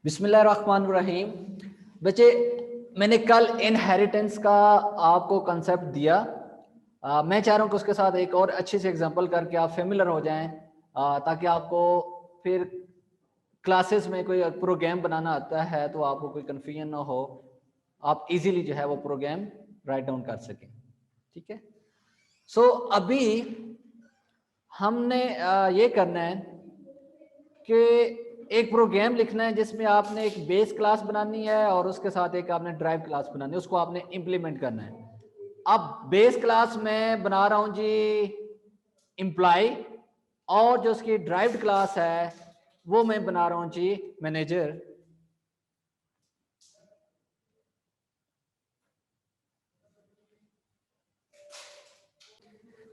बिस्मिल्लाहिर्रहमानिर्रहीम। बच्चे, मैंने कल इनहेरिटेंस का आपको कंसेप्ट दिया। मैं चाह रहा हूँ कि उसके साथ एक और अच्छी सी एग्जांपल करके आप फेमिलर हो जाएं, ताकि आपको फिर क्लासेस में कोई प्रोग्राम बनाना आता है तो आपको कोई कन्फ्यूजन ना हो, आप इजीली जो है वो प्रोग्राम राइट डाउन कर सकें। ठीक है। सो अभी हमने ये करना है कि एक प्रोग्राम लिखना है जिसमें आपने एक बेस क्लास बनानी है और उसके साथ एक आपने ड्राइव क्लास बनानी है, उसको आपने इंप्लीमेंट करना है। अब बेस क्लास में बना रहा हूं जी एम्प्लॉय, और जो उसकी ड्राइव्ड क्लास है वो मैं बना रहा हूं जी मैनेजर।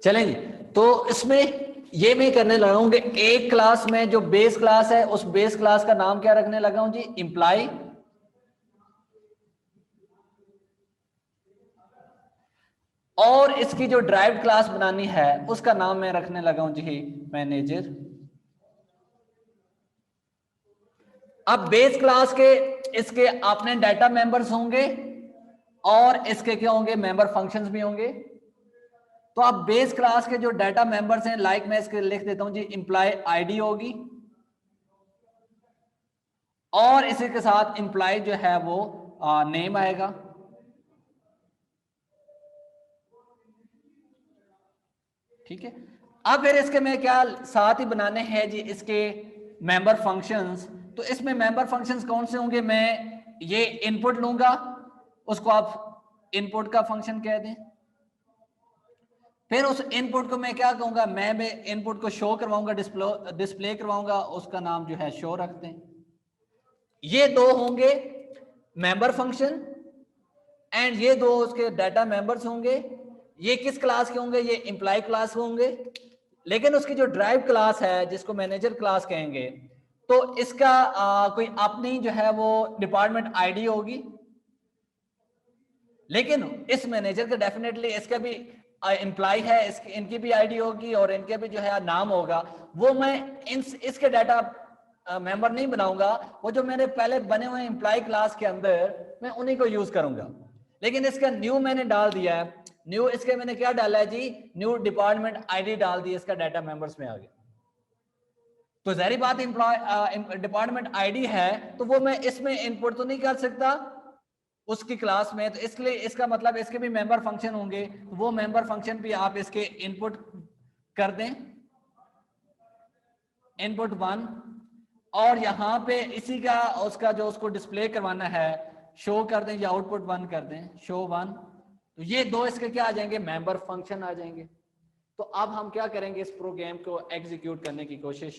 चलेंगे, तो इसमें ये मैं करने लगा हूं कि एक क्लास में जो बेस क्लास है उस बेस क्लास का नाम क्या रखने लगा हूं जी एम्प्लॉय, और इसकी जो ड्राइव्ड क्लास बनानी है उसका नाम मैं रखने लगा हूं जी मैनेजर। अब बेस क्लास के इसके अपने डाटा मेंबर्स होंगे और इसके क्या होंगे, मेंबर फंक्शंस भी होंगे। तो अब बेस क्लास के जो डाटा मेंबर्स हैं, लाइक मैं इसके लिख देता हूं जी एम्प्लॉय आईडी होगी, और इसी के साथ एम्प्लॉय जो है वो नेम आएगा। ठीक है। अब फिर इसके में क्या साथ ही बनाने हैं जी इसके मेंबर फंक्शंस। तो इसमें मेंबर फंक्शंस कौन से होंगे, मैं ये इनपुट लूंगा, उसको आप इनपुट का फंक्शन कह दें। फिर उस इनपुट को मैं क्या कहूंगा, मैं इनपुट को शो करवाऊंगा, डिस्प्ले करवाऊंगा, उसका नाम जो है शो रखते हैं। ये दो होंगे मेंबर फंक्शन एंड ये दो उसके डाटा मेंबर्स होंगे। ये किस क्लास के होंगे, ये एम्प्लॉय क्लास होंगे। लेकिन उसकी जो ड्राइव क्लास है जिसको मैनेजर क्लास कहेंगे, तो इसका कोई अपनी जो है वो डिपार्टमेंट आईडी होगी। लेकिन इस मैनेजर का डेफिनेटली इसका भी एम्प्लॉय है, इसकी इनकी भी आईडी होगी और इनके भी जो है नाम होगा। वो मैं इसके डाटा मेंबर नहीं बनाऊंगा, वो जो मेरे पहले बने हुए एम्प्लॉय क्लास के अंदर मैं उन्हीं को यूज करूंगा। लेकिन इसका न्यू मैंने डाल दिया है, न्यू इसके मैंने क्या डाला है जी, न्यू डिपार्टमेंट आईडी डाल दी, इसका डाटा मेंबर्स में आ गया। तो जाहिर बात एम्प्लॉय डिपार्टमेंट आईडी है तो वो मैं इसमें इनपुट तो नहीं कर सकता उसकी क्लास में, तो इसलिए इसका मतलब इसके भी मेंबर फंक्शन होंगे, वो मेंबर फंक्शन भी आप इसके इनपुट कर दें, इनपुट 1। और यहां पे इसी का उसका जो उसको डिस्प्ले करवाना है शो कर दें या आउटपुट 1 कर दें, शो 1। तो ये दो इसके क्या आ जाएंगे, मेंबर फंक्शन आ जाएंगे। तो अब हम क्या करेंगे, इस प्रोग्राम को एग्जीक्यूट करने की कोशिश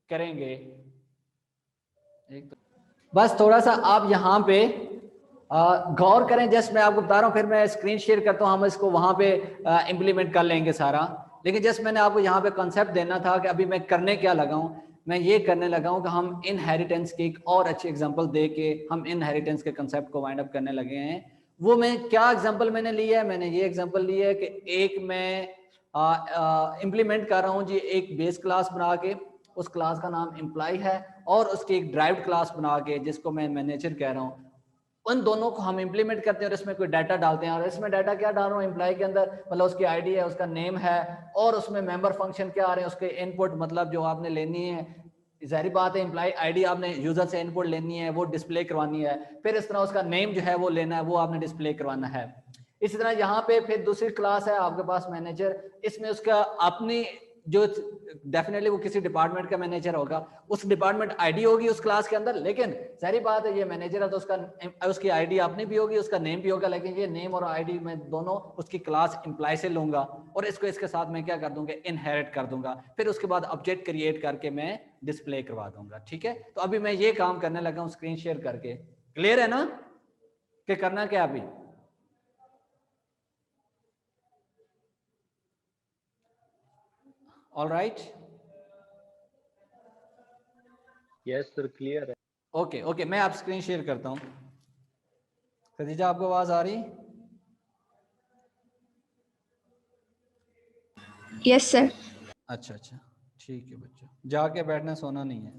करेंगे। एक तो बस थोड़ा सा आप यहाँ पे गौर करें, जस्ट मैं आपको बता रहा हूँ, फिर मैं स्क्रीन शेयर करता हूँ, हम इसको वहां पे इम्प्लीमेंट कर लेंगे सारा। लेकिन जस्ट मैंने आपको यहाँ पे कॉन्सेप्ट देना था कि अभी मैं करने क्या लगा हूँ। मैं ये करने लगा हूँ कि हम इनहेरिटेंस की एक और अच्छी एग्जांपल दे के हम इनहेरिटेंस के कंसेप्ट को वाइंड अप करने लगे हैं। वो मैं क्या एग्जांपल मैंने लिया है, मैंने ये एग्जांपल लिया है कि एक मैं इम्प्लीमेंट कर रहा हूँ जी एक बेस क्लास बना के, उस क्लास का नाम एम्प्लॉय है, और उसकी एक ड्राइव्ड क्लास बना के जिसको मैं मैनेजर कह रहा हूँ। उन दोनों को हम इंप्लीमेंट करते हैं और इसमें कोई डाटा डालते हैं। और इसमें डाटा क्या डाल रहा हूँ, एम्प्लॉय के अंदर मतलब उसकी आईडी है, उसका नेम है, और उसमें मेंबर फंक्शन क्या आ रहे हैं, उसके इनपुट मतलब जो आपने लेनी है। जाहिर बात है एम्प्लॉय आईडी आपने यूजर से इनपुट लेनी है, वो डिस्प्ले करवानी है। फिर इस तरह उसका नेम जो है वो लेना है, वो आपने डिस्प्ले करवाना है। इसी तरह यहाँ पे फिर दूसरी क्लास है आपके पास मैनेजर, इसमें उसका अपनी जो डेफिनेटली वो किसी डिपार्टमेंट का मैनेजर होगा, उस डिपार्टमेंट आईडी होगी उस क्लास के अंदर। लेकिन सारी बात है ये मैनेजर है तो उसकी आईडी अपनी भी होगी, उसका नेम भी होगा। लेकिन ये नेम और आईडी मैं दोनों उसकी क्लास एम्प्लॉय से लूंगा और इसको इसके साथ मैं क्या कर दूंगा, इनहेरिट कर दूंगा। फिर उसके बाद ऑब्जेक्ट क्रिएट करके मैं डिस्प्ले करवा दूंगा। ठीक है, तो अभी मैं ये काम करने लगा हूं स्क्रीन शेयर करके। क्लियर है ना कि करना क्या अभी? All right, yes sir, clear है। ओके ओके, मैं आप स्क्रीन शेयर करता हूं। खदीजा आपको आवाज आ रही? Yes sir. अच्छा अच्छा, ठीक है बच्चों, जाके बैठना, सोना नहीं है।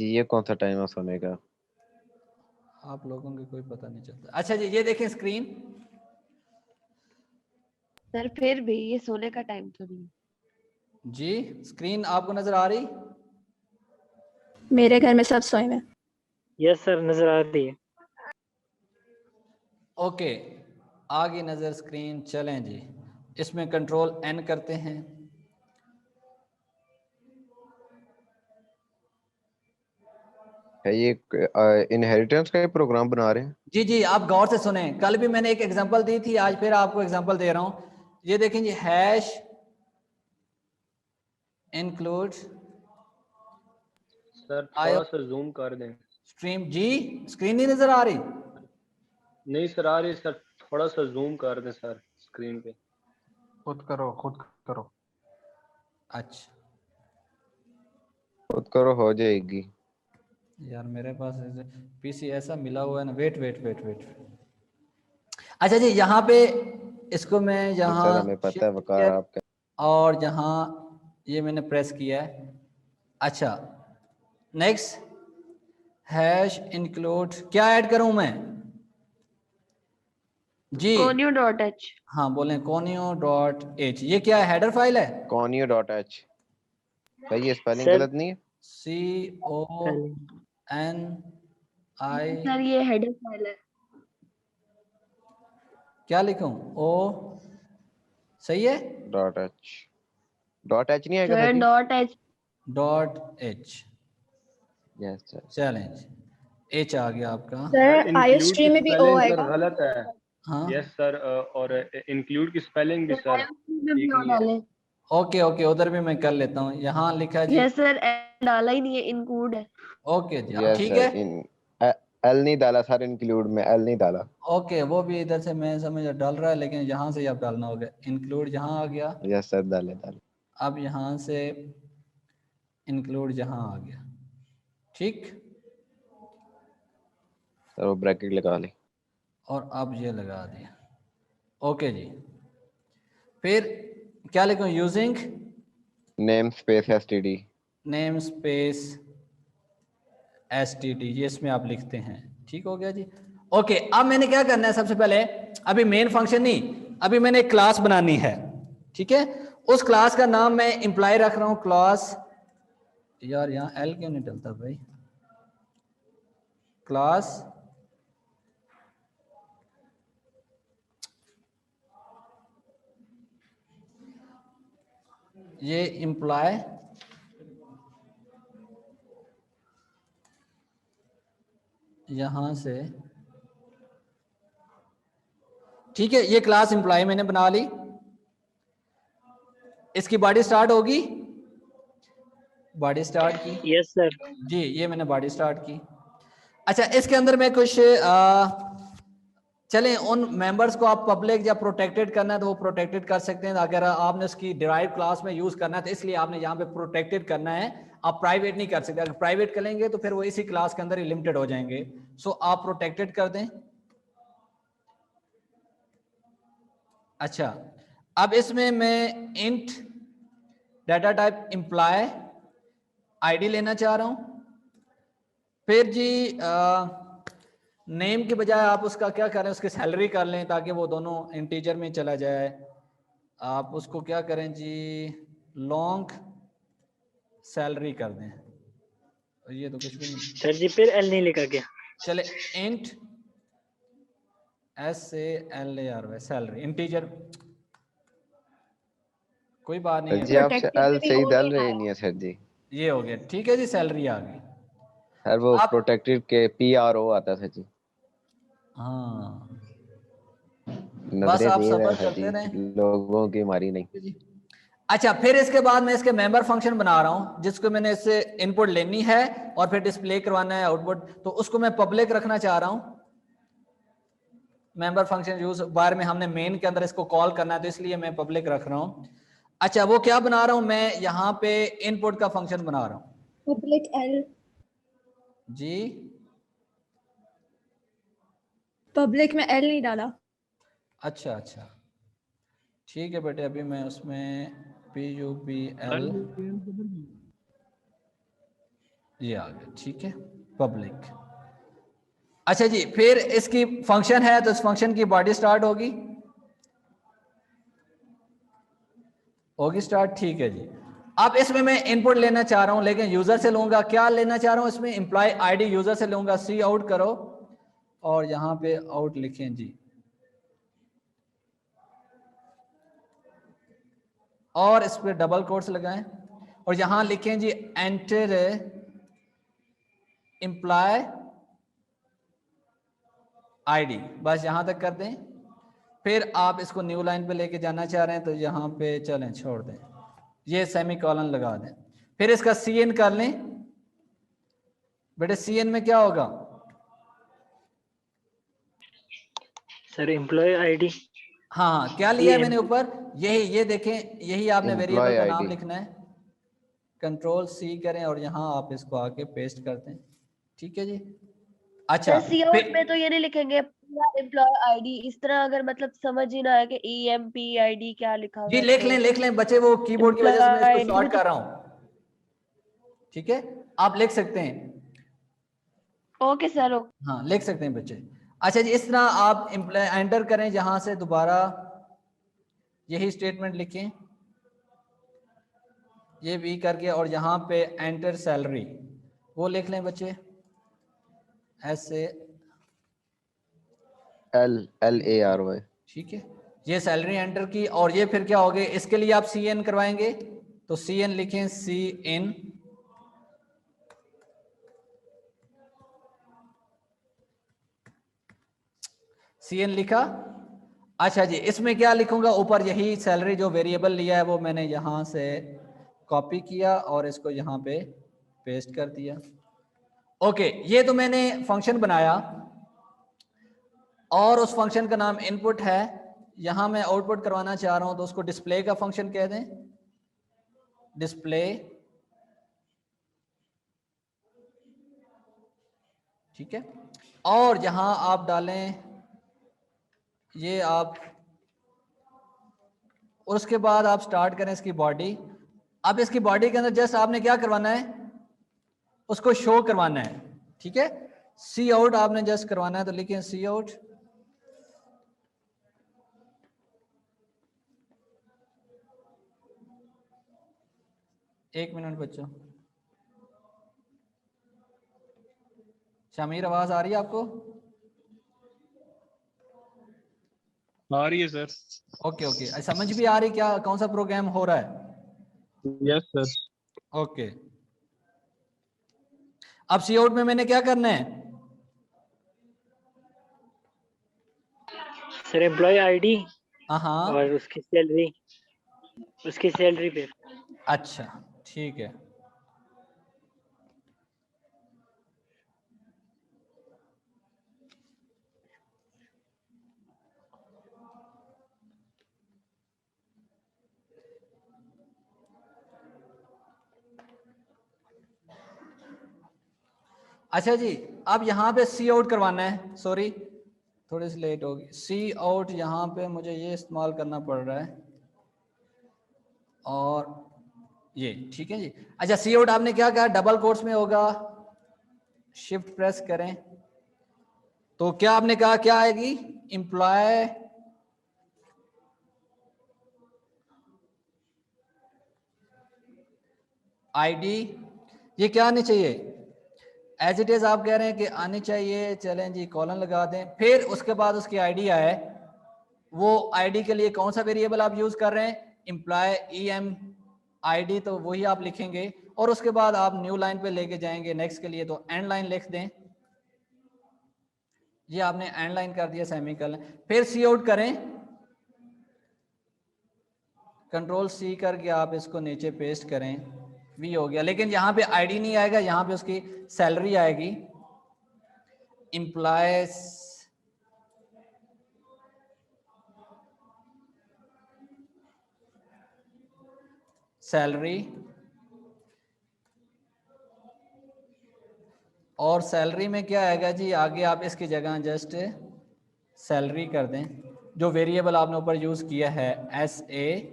जी ये कौन सा टाइम है सोने का? आप लोगों को कोई पता नहीं चलता। अच्छा जी, ये देखें स्क्रीन। सर फिर भी ये सोने का टाइम तो नहीं। जी स्क्रीन आपको नजर आ रही? मेरे घर में सब सोए हुए हैं। यस सर, नजर आ रही है। ओके, आगे नजर स्क्रीन। चलें जी, इसमें कंट्रोल एन करते हैं। है ये इनहेरिटेंस का ही प्रोग्राम बना रहे हैं? जी जी, आप गौर से सुने। कल भी मैंने एक एग्जांपल दी थी, आज फिर आपको एग्जांपल दे रहा हूं। ये देखें जी, हैश इंक्लूड सर थोड़ा सा जूम कर दें। स्ट्रीम। जी स्क्रीन नहीं नजर आ रही? नहीं सर आ रही सर, थोड़ा सा जूम कर दें सर स्क्रीन पे। खुद करो। अच्छा खुद करो हो जाएगी। यार, मेरे पास पीसी ऐसा मिला हुआ है ना। Wait wait wait wait. अच्छा जी, यहाँ पे इसको मैं यहाँ सर हमें पता है वकार आपका। और यहाँ ये मैंने प्रेस किया है। अच्छा, नेक्स्ट हैश इंक्लूड क्या ऐड करूं मैं? जी conio.h। हाँ बोलें, conio.h। ये क्या है, हेडर फाइल है? conio.h सही है, स्पेलिंग सर गलत नहीं है? CONI सर ये हेडर फाइल है। क्या लिखूं? ओ सही है? डॉट एच नहीं आएगा sir sir ji? .h। .h। Yes sir. Challenge H आ गया आपका। सर इंक्लूड की IOStream में भी O स्पेलिंग सर आएगा। गलत है। हाँ यस सर, और इंक्लूड की स्पेलिंग भी सर में भी ठीक O नहीं है। डाले। ओके ओके, उधर भी मैं कर लेता हूँ। यहाँ लिखा जी। यस सर, डाला ही नहीं है, इंक्लूड है। ओके जी, अब यस ठीक सर, है। इन एल नहीं डाला सर, इंक्लूड में एल नहीं डाला। ओके, वो भी इधर से मैं समझ डाल रहा है, लेकिन यहाँ से अब डालना होगा। इंक्लूड यहाँ आ गया, यस सर डाले। अब यहाँ से इंक्लूड यहाँ आ गया। ठीक, सर वो ब्रैकेट लगा ले। और अब ये लगा दिया। ओके जी, फिर क्या लिखूं? Using name space STD. Name space STD, ये इसमें आप लिखते हैं। ठीक हो गया जी। ओके, अब मैंने क्या करना है? सबसे पहले अभी मेन फंक्शन नहीं, अभी मैंने एक क्लास बनानी है। ठीक है, उस क्लास का नाम मैं इंप्लाई रख रहा हूं, क्लास। यार यहाँ L क्यों नहीं डलता भाई? क्लास ये इंप्लाई यहां से। ठीक है, ये क्लास इंप्लाई मैंने बना ली। इसकी बॉडी स्टार्ट होगी, बॉडी स्टार्ट की। Yes sir. जी, ये मैंने बॉडी स्टार्ट की। अच्छा, इसके अंदर मैं कुछ चलें, उन मेंबर्स को आप पब्लिक या प्रोटेक्टेड करना है तो वो प्रोटेक्टेड कर सकते हैं। अगर आपने उसकी डिराइव क्लास में यूज करना है तो इसलिए आपने यहाँ पे प्रोटेक्टेड करना है, आप प्राइवेट नहीं कर सकते। अगर प्राइवेट करेंगे तो फिर वो इसी क्लास के अंदर ही लिमिटेड हो जाएंगे। सो आप प्रोटेक्टेड कर दें। अच्छा, अब इसमें मैं int data type imply ID लेना चाह रहा हूं। फिर जी नेम के बजाय आप उसका क्या करें, उसकी सैलरी कर लें ताकि वो दोनों इंटीजर में चला जाए। आप उसको क्या करें जी, लॉन्ग सैलरी कर दें। ये तो कुछ भी नहीं। सर जी फिर एल नहीं लिखा गया। चले, इंट SALAR सैलरी इंटीजर, कोई बात नहीं सर है। जी आपसे Protected एल में भी सही O डाल नहीं रहे आया। नहीं है सर जी। ये हो गया, ठीक है जी, सैलरी आ गई। सर वो आप प्रोटेक्टेड के PRO आता सर जी। हाँ, बस नजरें आप दे रहे हैं सफर सर करते जी, रहें। लोगों की मारी नहीं। अच्छा, फिर इसके बाद मैं इसके मेंबर फंक्शन बना रहा हूं, जिसको मैंने इससे इनपुट लेनी है और फिर डिस्प्ले करवाना है आउटपुट। तो उसको मैं पब्लिक रखना चाह रहा हूं। मेंबर फंक्शन यूज बार में हमने मेन के अंदर इसको कॉल करना है, तो इसलिए मैं पब्लिक रख रहा हूं। अच्छा, वो क्या बना रहा हूं मैं? यहां पे इनपुट का फंक्शन बना रहा हूं। Public L। जी, पब्लिक में L नहीं डाला। अच्छा अच्छा, ठीक है बेटे, अभी मैं उसमें PUBL ये आ गया, ठीक है, पब्लिक। अच्छा जी, फिर इसकी फंक्शन है तो इस फंक्शन की बॉडी स्टार्ट होगी स्टार्ट, ठीक है जी। अब इसमें मैं इनपुट लेना चाह रहा हूं लेकिन यूजर से लूंगा। क्या लेना चाह रहा हूं इसमें? एम्प्लॉय आईडी यूजर से लूंगा। सी आउट करो और यहां पे आउट लिखें जी, और इस पे डबल कोट्स लगाएं और यहां लिखें जी एंटर एम्प्लॉय आईडी, बस यहां तक कर दें। फिर आप इसको न्यू लाइन पे लेके जाना चाह रहे हैं तो यहां पे चलें, छोड़ दें, ये सेमीकोलन लगा दें। फिर इसका CN कर लें। बेटे CN में क्या होगा? Sir employ ID. हाँ, क्या लिया है मैंने ऊपर? यही, ये देखें, यही आपने वेरिएबल Employee का नाम ID। लिखना है। कंट्रोल C करें और यहां आप इसको आके पेस्ट कर दें, ठीक है जी। अच्छा, सर सी आउट फिर में तो ये नहीं लिखेंगे एम्प्लॉय आईडी, इस तरह अगर मतलब समझ ही ना आए कि EMP ID क्या लिखा हुआ जी है लिख तो लें बच्चे, वो कीबोर्ड की वजह से मैं इसको एम्प्लॉय शॉर्ट कर रहा हूं, ठीक है, आप लिख सकते हैं। Okay sir. हाँ, लिख सकते हैं बच्चे। अच्छा जी, इस तरह आप एंटर करें, जहां से दोबारा यही स्टेटमेंट लिखें, ये भी करके, और यहाँ पे एंटर सैलरी वो लिख लें बच्चे, ऐसे, LARY। ठीक है। ये सैलरी एंटर की, और ये फिर क्या हो गए, इसके लिए आप CN करवाएंगे तो CN लिखें, CN, CN लिखा। अच्छा जी, इसमें क्या लिखूंगा? ऊपर यही सैलरी जो वेरिएबल लिया है वो मैंने यहां से कॉपी किया और इसको यहां पे पेस्ट कर दिया। ओके, ये तो मैंने फंक्शन बनाया और उस फंक्शन का नाम इनपुट है। यहां मैं आउटपुट करवाना चाह रहा हूं तो उसको डिस्प्ले का फंक्शन कह दें, डिस्प्ले, ठीक है। और यहां आप डालें ये आप, और उसके बाद आप स्टार्ट करें इसकी बॉडी। अब इसकी बॉडी के अंदर जस्ट आपने क्या करवाना है, उसको शो करवाना है, ठीक है। सी आउट आपने जस्ट करवाना है तो लिखिए सी आउट, एक मिनट बच्चों। शामिर, आवाज आ रही है आपको? आ रही है सर। ओके ओके, समझ भी आ रही क्या कौन सा प्रोग्राम हो रहा है? Yes sir. ओके, अब सी आउट में मैंने क्या करना है? सर एम्प्लॉय आईडी हाँ, और उसकी सैलरी पे। अच्छा ठीक है। अच्छा जी, अब यहाँ पे सी आउट करवाना है, सॉरी थोड़ी सी लेट होगी। सी आउट यहाँ पे मुझे ये इस्तेमाल करना पड़ रहा है और ये, ठीक है जी। अच्छा, सी आउट आपने क्या कहा, डबल कोट्स में होगा, शिफ्ट प्रेस करें तो क्या आपने कहा, क्या आएगी, एम्प्लॉय आईडी, ये क्या आनी चाहिए, एज इट इज आप कह रहे हैं कि आनी चाहिए, चलें जी कॉलन लगा दें। फिर उसके बाद उसकी आईडी आए, वो आईडी के लिए कौन सा वेरिएबल आप यूज कर रहे हैं, एम्प्लॉय EMID, तो वही आप लिखेंगे और उसके बाद आप न्यू लाइन पे लेके जाएंगे नेक्स्ट के लिए, तो एंड लाइन लिख दें। ये आपने एंड लाइन कर दिया, सेमीकोलन। फिर सी आउट करें, कंट्रोल C करके आप इसको नीचे पेस्ट करें, V हो गया। लेकिन यहाँ पे आईडी नहीं आएगा, यहाँ पे उसकी सैलरी आएगी, एम्प्लॉयज सैलरी, और सैलरी में क्या आएगा जी, आगे आप इसकी जगह जस्ट सैलरी कर दें, जो वेरिएबल आपने ऊपर यूज किया है SALAR,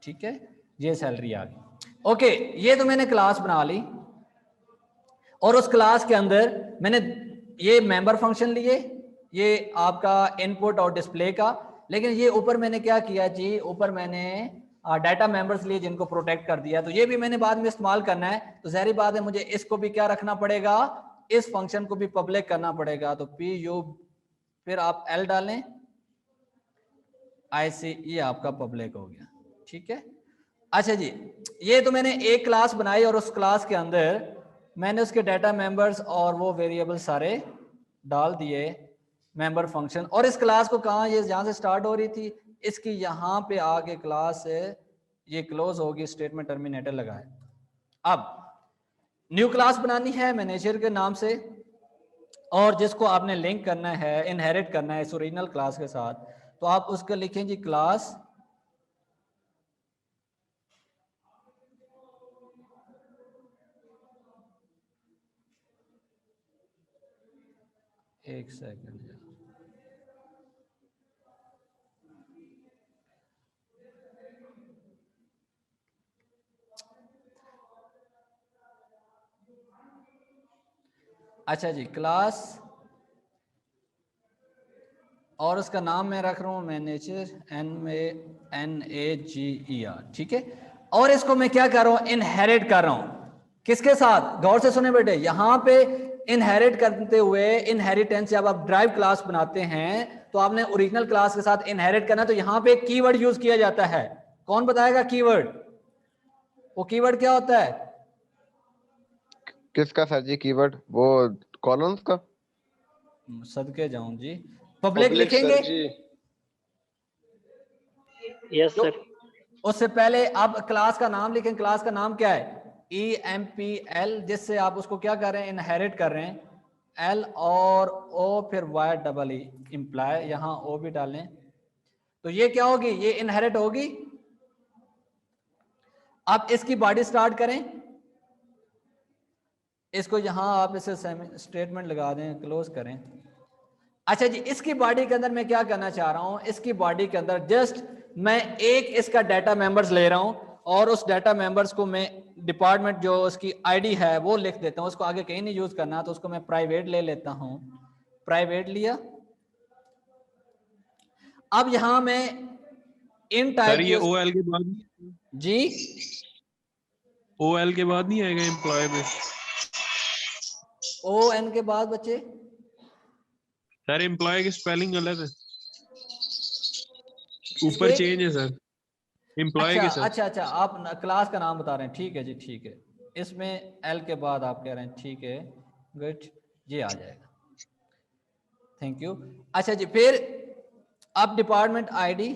ठीक है, ये सैलरी आ गई। ओके, ये तो मैंने क्लास बना ली और उस क्लास के अंदर मैंने ये मेंबर फंक्शन लिए, ये आपका इनपुट और डिस्प्ले का, लेकिन ये ऊपर मैंने क्या किया जी, ऊपर मैंने डाटा मेंबर्स लिए जिनको प्रोटेक्ट कर दिया, तो ये भी मैंने बाद में इस्तेमाल करना है, तो ज़ाहिर बात है मुझे इसको भी क्या रखना पड़ेगा, इस फंक्शन को भी पब्लिक करना पड़ेगा। तो पी यू फिर आप एल डालें, IC, ये आपका पब्लिक हो गया, ठीक है। अच्छा जी, ये तो मैंने एक क्लास बनाई और उस क्लास के अंदर मैंने उसके डाटा मेंबर्स और वो वेरिएबल सारे डाल दिए, मेंबर फंक्शन। और इस क्लास को कहाँ, ये जहाँ से स्टार्ट हो रही थी, इसकी यहाँ पे आके क्लास है ये क्लोज होगी, स्टेटमेंट टर्मिनेटर लगाए। अब न्यू क्लास बनानी है मैनेजर के नाम से, और जिसको आपने लिंक करना है, इनहेरिट करना है इस ओरिजिनल क्लास के साथ, तो आप उसको लिखें जी क्लास एक सेकंड। अच्छा जी, क्लास और उसका नाम मैं रख रहा हूं मैनेजर, MANAGER, ठीक है। और इसको मैं क्या कर रहा हूं, इनहेरिट कर रहा हूं, किसके साथ, गौर से सुने बेटे, यहां पे इनहेरिट करते हुए, इनहेरिटेंस जब आप ड्राइव क्लास बनाते हैं तो आपने ओरिजिनल क्लास के साथ इनहेरिट करना, तो यहां पे एक कीवर्ड यूज किया जाता है। कौन बताएगा कीवर्ड, वो कीवर्ड क्या होता है? किसका सर जी कीवर्ड, वो कॉलम्स का? सदके जाऊं जी, पब्लिक पब्लिक लिखेंगे सर जी। यस तो सर। उससे पहले आप क्लास का नाम लिखें, क्लास का नाम क्या है, EMPL, जिससे आप उसको क्या कर रहे हैं, इनहेरिट कर रहे हैं, L और O फिर YEE, इम्प्लाई, यहां O भी डालें, तो ये क्या होगी, ये इनहेरिट होगी। आप इसकी बॉडी स्टार्ट करें, इसको यहां आप इसे स्टेटमेंट लगा दें, क्लोज करें। अच्छा जी, इसकी बॉडी के अंदर मैं क्या करना चाह रहा हूं, इसकी बॉडी के अंदर जस्ट मैं एक इसका डाटा मेंबर्स ले रहा हूं और उस डाटा मेंबर्स को मैं डिपार्टमेंट जो उसकी आईडी है वो लिख देता हूं, उसको आगे कहीं नहीं यूज करना, तो उसको मैं प्राइवेट ले लेता हूं, प्राइवेट लिया। अब यहां मैं इन सर टाइप ये OL के बाद, जी OL के बाद नहीं आएगा एम्प्लॉय में? ON के बाद बच्चे, सर एम्प्लॉय की स्पेलिंग गलत है, ऊपर किसके? चेंज है सर, एम्प्लॉय अच्छा के सर। अच्छा अच्छा, आप क्लास का नाम बता रहे हैं, ठीक है जी, ठीक है, इसमें L के बाद आप कह रहे हैं, ठीक है, गुड, ये आ जाएगा, थैंक यू। अच्छा जी, फिर आप डिपार्टमेंट आईडी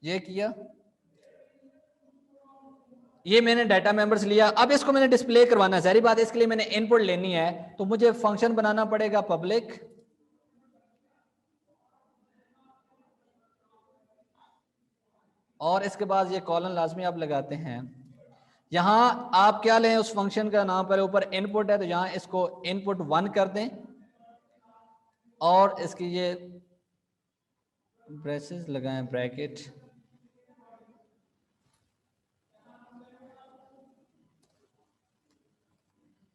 ये किया, ये मैंने डाटा मेंबर्स लिया, अब इसको मैंने डिस्प्ले करवाना है, सारी बात इसके लिए मैंने इनपुट लेनी है, तो मुझे फंक्शन बनाना पड़ेगा पब्लिक, और इसके बाद ये कॉलन लाजमी आप लगाते हैं। यहां आप क्या लें, उस फंक्शन का नाम पर ऊपर इनपुट है, तो यहां इसको इनपुट 1 कर दें और इसकी ये ब्रेसेस लगाएं, ब्रैकेट,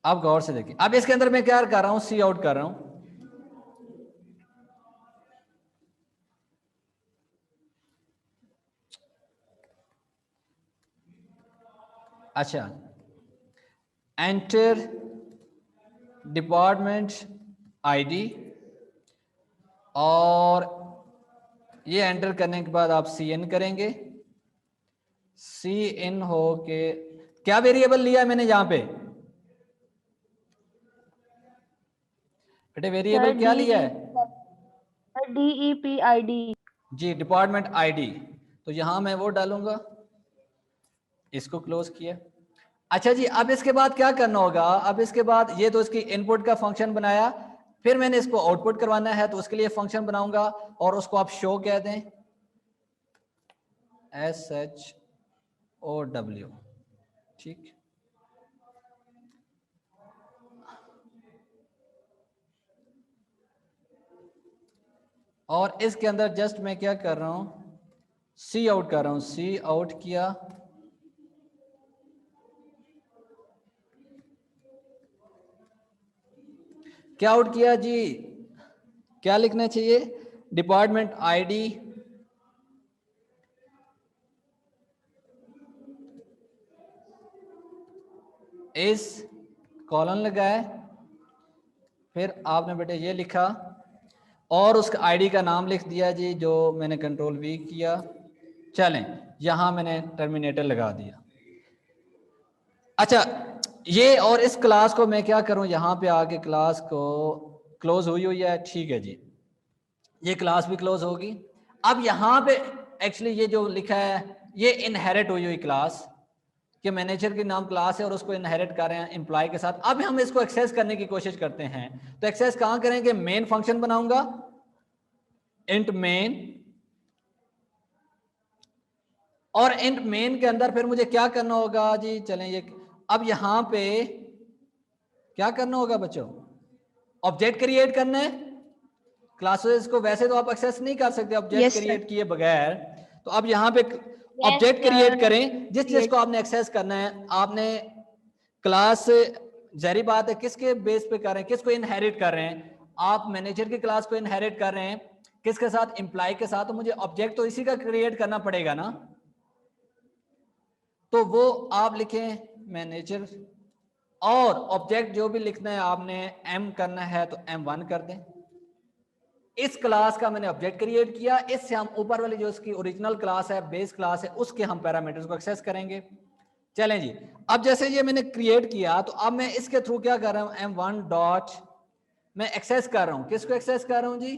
अब गौर से देखिए, अब इसके अंदर मैं क्या कर रहा हूं, सी आउट कर रहा हूं, अच्छा, एंटर डिपार्टमेंट आईडी, और ये एंटर करने के बाद आप CN करेंगे, CN हो के क्या वेरिएबल लिया है मैंने यहां पे बेटे, वेरिएबल क्या लिया है DEPID। जी, डिपार्टमेंट आईडी, तो यहां मैं वो डालूंगा, इसको क्लोज किया। अच्छा जी, अब इसके बाद क्या करना होगा, अब इसके बाद ये तो इसकी इनपुट का फंक्शन बनाया, फिर मैंने इसको आउटपुट करवाना है, तो उसके लिए फंक्शन बनाऊंगा और उसको आप शो कह दें, SHOW, ठीक। और इसके अंदर जस्ट मैं क्या कर रहा हूं, सी आउट कर रहा हूं, सी आउट किया, क्या आउट किया जी? क्या लिखना चाहिए? डिपार्टमेंट आईडी इस कॉलन लगाए, फिर आपने बेटे ये लिखा और उसका आईडी का नाम लिख दिया जी, जो मैंने कंट्रोल वी किया। चलें, यहां मैंने टर्मिनेटर लगा दिया। अच्छा, ये और इस क्लास को मैं क्या करूं, यहां पे आके क्लास को क्लोज हुई है, ठीक है जी, ये क्लास भी क्लोज होगी। अब यहां पे एक्चुअली ये जो लिखा है ये इनहेरिट हुई क्लास कि मैनेजर की नाम क्लास है और उसको इनहेरिट कर रहे हैं एम्प्लॉय के साथ। अब हम इसको एक्सेस करने की कोशिश करते हैं, तो एक्सेस कहां करेंगे? मेन फंक्शन बनाऊंगा, इंट मेन, और इंट मेन के अंदर फिर मुझे क्या करना होगा जी? चलें ये अब यहां पे क्या करना होगा बच्चों? ऑब्जेक्ट क्रिएट करना है। क्लासेस को वैसे तो आप एक्सेस नहीं कर सकते ऑब्जेक्ट Yes, sir. क्रिएट किए बगैर, तो अब यहाँ पे Yes, ऑब्जेक्ट sir. क्रिएट करें जिस चीज Create. को आपने एक्सेस करना है। आपने क्लास, जारी बात है किसके बेस पे कर रहे हैं, किसको इनहेरिट कर रहे हैं? आप मैनेजर की क्लास को इनहेरिट कर रहे हैं, किसके साथ? एम्प्लॉय के साथ। तो मुझे ऑब्जेक्ट तो इसी का क्रिएट करना पड़ेगा ना, तो वो आप लिखें मैनेजर, और ऑब्जेक्ट जो भी लिखना है आपने एम करना है तो M1 कर दें। इस क्लास का मैंने ऑब्जेक्ट क्रिएट किया, इससे हम ऊपर वाली जो इसकी ओरिजिनल क्लास है, बेस क्लास है, उसके हम पैरामीटर्स को एक्सेस करेंगे। चलें जी, अब जैसे ये मैंने क्रिएट किया तो अब मैं इसके थ्रू क्या कर रहा हूं? M1 डॉट मैं एक्सेस कर रहा हूं, किसको एक्सेस कर रहा हूं जी?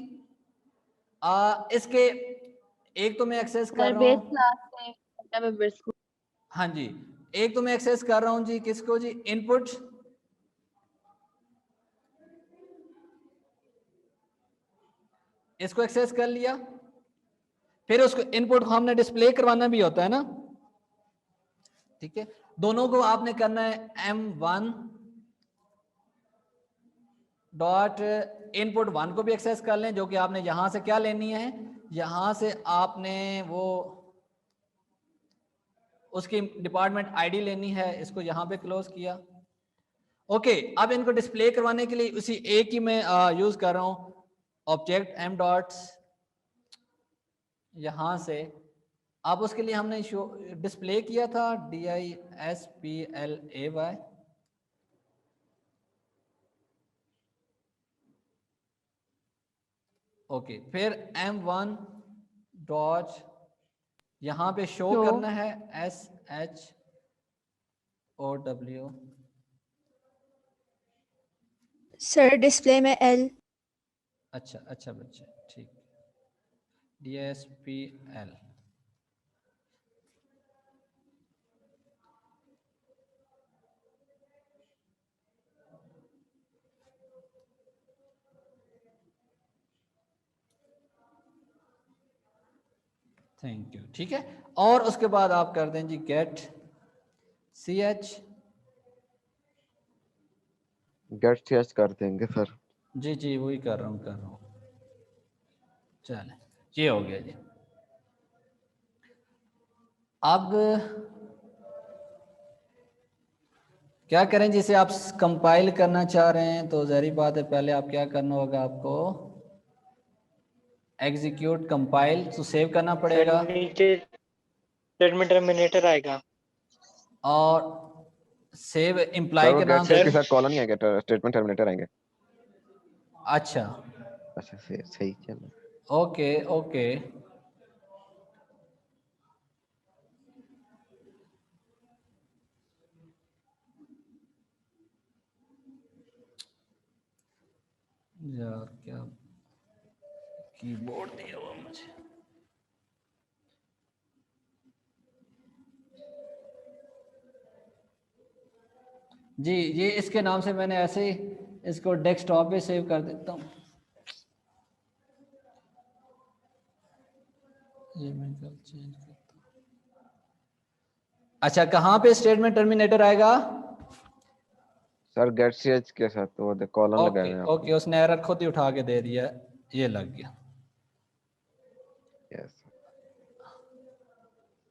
इसके एक तो मैं एक्सेस कर सर रहा बेस हूं, क्लास से डेटा मेंबर्स को। हाँ जी, एक तो मैं एक्सेस कर रहा हूं जी किसको जी? इनपुट, इसको एक्सेस कर लिया। फिर उसको इनपुट को हमने डिस्प्ले करवाना भी होता है ना, ठीक है। दोनों को आपने करना है M1 डॉट इनपुट 1 को भी एक्सेस कर लें, जो कि आपने यहां से क्या लेनी है, यहां से आपने वो उसकी डिपार्टमेंट आईडी लेनी है। इसको यहां पे क्लोज किया। ओके, अब इनको डिस्प्ले करवाने के लिए उसी एक ही मैं यूज कर रहा हूं, ऑब्जेक्ट M डॉट्स यहां से। अब उसके लिए हमने शो डिस्प्ले किया था DISPLAY, ओके। फिर M1 डॉट यहां पे शो Show. करना है SHOW, सर डिस्प्ले में L। अच्छा अच्छा बच्चे, ठीक, DSPL। थैंक यू, ठीक है। और उसके बाद आप कर दें जी गेट CH, गेट सीएच कर देंगे सर। जी जी वही कर रहा हूँ। चले, ये हो गया जी। अब क्या करें? जिसे आप कंपाइल करना चाह रहे हैं तो जारी बात है, पहले आप क्या करना होगा, आपको एग्जीक्यूट कंपाइल तो सेव करना पड़ेगा, सर नीचे स्टेटमेंट टर्मिनेटर आएगा। और सेव सर एम्प्लॉय वो के गेट नाम सीएच से। के साथ कॉलन ही आएगा, स्टेटमेंट टर्मिनेटर आएंगे। अच्छा, अच्छा सही चलो। ओके ओके, यार क्या कीबोर्ड दिया हुआ मुझे। जी ये इसके नाम से मैंने ऐसे ही इसको डेस्कटॉप पे सेव कर देता हूँ। ये मैं कल चेंज करता हूँ। अच्छा, कहाँ पे स्टेटमेंट टर्मिनेटर आएगा? सर गेट सीएच के साथ वो कॉलन लगाए ओके हुए हैं ओके, उसने एरर खुद ही उठा के दे दिया, ये लग गया। यस।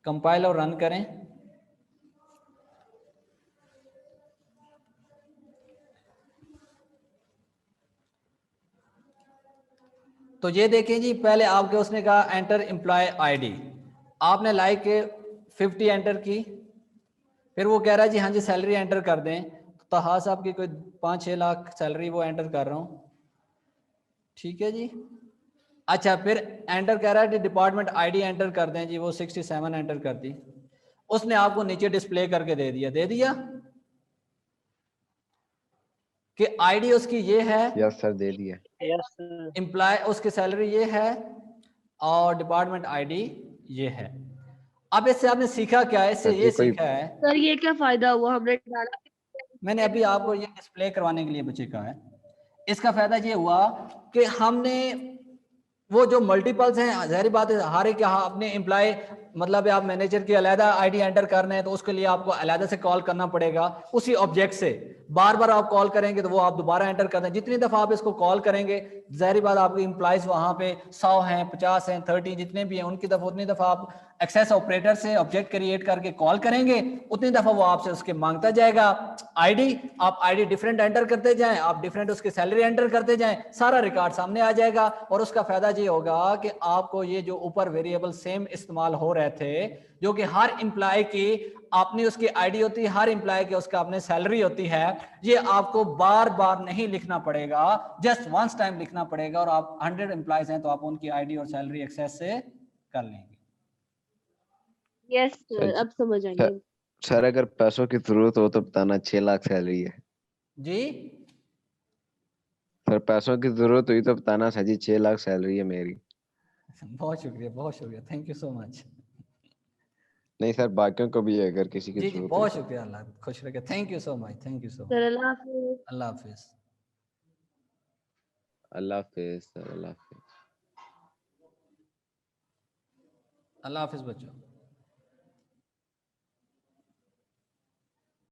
कंपाइल और रन करें। तो ये देखें जी, पहले आपके उसने कहा एंटर एम्प्लॉय आईडी, आपने लाइक 50 एंटर की, फिर वो कह रहा है जी हाँ जी सैलरी एंटर कर दें, तो तहा साहब की कोई 5-6 लाख सैलरी वो एंटर कर रहा हूँ, ठीक है जी। अच्छा, फिर एंटर कह रहा है कि डिपार्टमेंट आईडी एंटर कर दें जी, वो 67 एंटर कर दी, उसने आपको नीचे डिस्प्ले करके दे दिया कि आईडी उसकी ये है, यस सर दे दिया। Yes sir. एम्प्लॉय उसकी सैलरी ये है और डिपार्टमेंट आईडी ये है। अब इससे आपने सीखा क्या है? इससे सर ये ये कोई सीखा है, सर ये क्या फायदा हुआ, हमने डाला मैंने अभी आपको ये डिस्प्ले करवाने के लिए बच्चे कहा है। इसका फायदा ये हुआ कि हमने वो जो मल्टीपल्स हैं, ज़ाहिर बात है हर एक यहाँ अपने एम्प्लॉय, मतलब आप मैनेजर की अलहदा आईडी एंटर करना है तो उसके लिए आपको अलहदा से कॉल करना पड़ेगा, उसी ऑब्जेक्ट से बार बार आप कॉल करेंगे तो वो आप दोबारा एंटर कर दें। जितनी दफ़ा आप इसको कॉल करेंगे, ज़ाहिर बात आपके एम्प्लॉयज़ वहाँ पे 100 हैं, 50 हैं, 30 जितने भी हैं, उनकी दफ़ा उतनी दफ़ा आप एक्सेस ऑपरेटर से ऑब्जेक्ट क्रिएट करके कॉल करेंगे, उतनी दफ़ा वो आपसे उसके मांगता जाएगा आईडी। आप आईडी डिफरेंट एंटर करते जाएं, आप डिफरेंट उसकी सैलरी एंटर करते जाएं, सारा रिकॉर्ड सामने आ जाएगा। और उसका फायदा ये होगा कि आपको ये जो ऊपर वेरिएबल सेम इस्तेमाल हो रहे थे, जो कि हर एम्प्लॉय की अपनी उसकी आईडी होती है, हर एम्प्लॉय की उसका अपने सैलरी होती है, ये आपको बार बार नहीं लिखना पड़ेगा, जस्ट वंस टाइम लिखना पड़ेगा। और आप 100 एम्प्लॉयज हैं तो आप उनकी आईडी और सैलरी एक्सेस से कर लेंगे। यस सर सर, अब समझ आई है। सर अगर पैसों की जरूरत हो तो बताना, 6 लाख सैलरी है। जी सर पैसों की जरूरत हुई तो बताना सर जी, 6 लाख सैलरी है मेरी। बहुत शुक्रिया, थैंक यू सो मच। नहीं सर, बाकियों को भी है अगर किसी की जी जरूरत बहुत हो। शुक्रिया, अल्लाह खुश रखे, thank you so much, thank you so much. Sir Allah हाफिज। अल्लाह हाफिज। अल्लाह हाफिज सर, अल्लाह हाफिज। अल्लाह हाफिज बच्चों।